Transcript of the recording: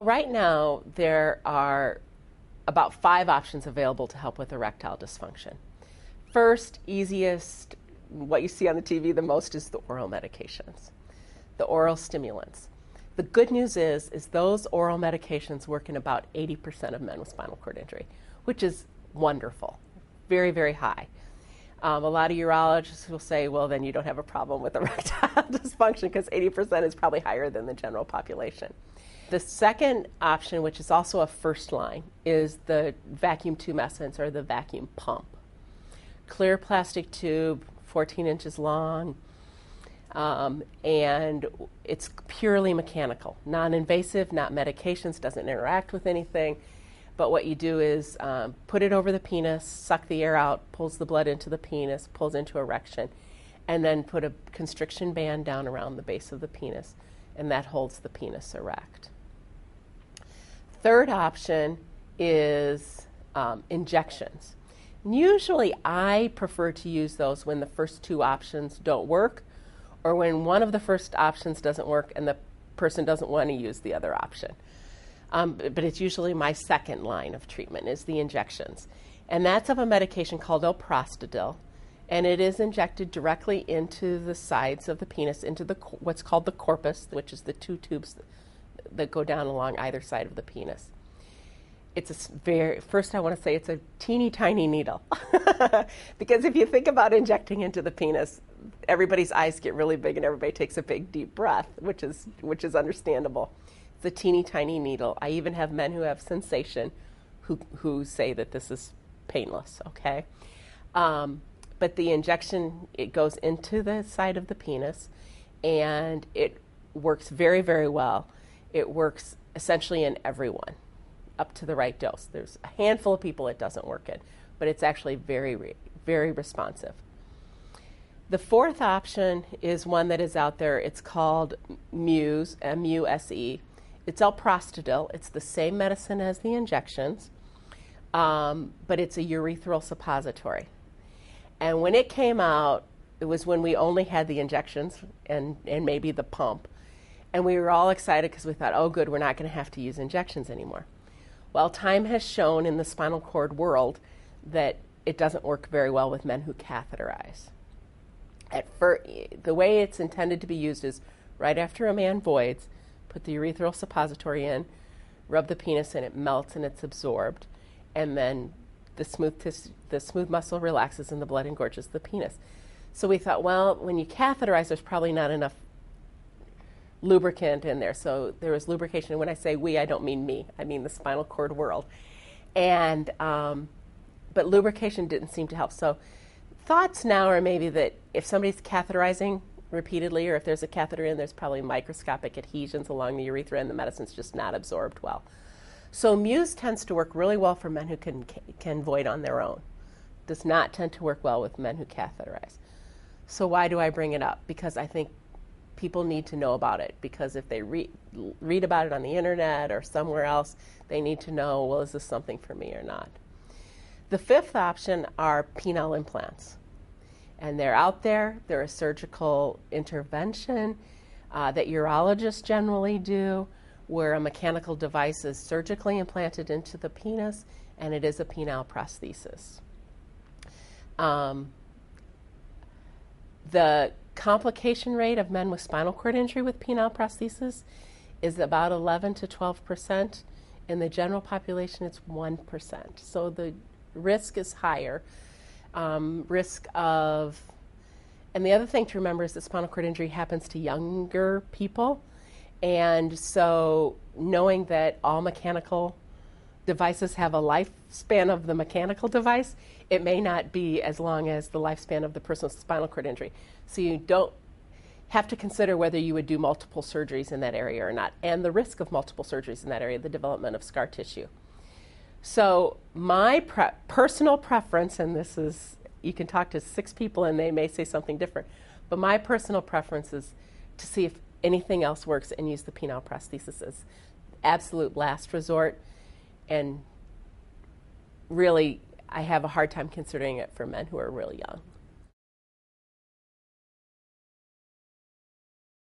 Right now, there are about 5 options available to help with erectile dysfunction. First, easiest, what you see on the TV the most is the oral medications, the oral stimulants. The good news is those oral medications work in about 80% of men with spinal cord injury, which is wonderful, very, very high. A lot of urologists will say, well, then you don't have a problem with erectile dysfunction because 80% is probably higher than the general population. The second option, which is also a first line, is the vacuum tumescence or the vacuum pump. Clear plastic tube, 14 inches long, and it's purely mechanical, non-invasive, not medications, doesn't interact with anything. But what you do is put it over the penis, suck the air out, pulls the blood into the penis, pulls into erection, and then put a constriction band down around the base of the penis, and that holds the penis erect. Third option is injections. And usually I prefer to use those when the first 2 options don't work, or when one of the first options doesn't work and the person doesn't want to use the other option. But it's usually my second line of treatment is the injections. And that's of a medication called prostadil, and it is injected directly into the sides of the penis, into what's called the corpus, which is the 2 tubes that go down along either side of the penis. It's first I want to say it's a teeny tiny needle. Because if you think about injecting into the penis, everybody's eyes get really big and everybody takes a big deep breath, which is understandable. It's a teeny tiny needle. I even have men who have sensation who say that this is painless, okay? But the injection, it goes into the side of the penis and it works very, very well. It works essentially in everyone up to the right dose. There's a handful of people it doesn't work in, but it's actually very, very responsive. The fourth option is one that is out there. It's called Muse, M-U-S-E. It's prostadil. It's the same medicine as the injections, but it's a urethral suppository. And when it came out, it was when we only had the injections and maybe the pump. And we were all excited because we thought, oh, good, we're not going to have to use injections anymore. Well, time has shown in the spinal cord world that it doesn't work very well with men who catheterize. The way it's intended to be used is right after a man voids, put the urethral suppository in, rub the penis and it melts and it's absorbed, and then the smooth muscle relaxes and the blood engorges the penis. So we thought, well, when you catheterize, there's probably not enough lubricant in there. So there was lubrication. And when I say we, I don't mean me. I mean the spinal cord world. And but lubrication didn't seem to help. So thoughts now are maybe that if somebody's catheterizing repeatedly, or if there's a catheter in, there's probably microscopic adhesions along the urethra and the medicine's just not absorbed well. So Muse tends to work really well for men who can void on their own. Does not tend to work well with men who catheterize. So why do I bring it up? Because I think people need to know about it, because if they read about it on the internet or somewhere else, they need to know, well, is this something for me or not? The fifth option are penile implants. And they're out there. They're a surgical intervention that urologists generally do, where a mechanical device is surgically implanted into the penis, and it is a penile prosthesis. The complication rate of men with spinal cord injury with penile prosthesis is about 11 to 12%. In the general population, it's 1%. So the risk is higher. And the other thing to remember is that spinal cord injury happens to younger people. And so knowing that all mechanical devices have a lifespan of the mechanical device, it may not be as long as the lifespan of the person with spinal cord injury. So you don't have to consider whether you would do multiple surgeries in that area or not, and the risk of multiple surgeries in that area, the development of scar tissue. So my personal preference, and this is, you can talk to 6 people and they may say something different, but my personal preference is to see if anything else works and use the penile prosthesis as absolute last resort. And really, I have a hard time considering it for men who are really young.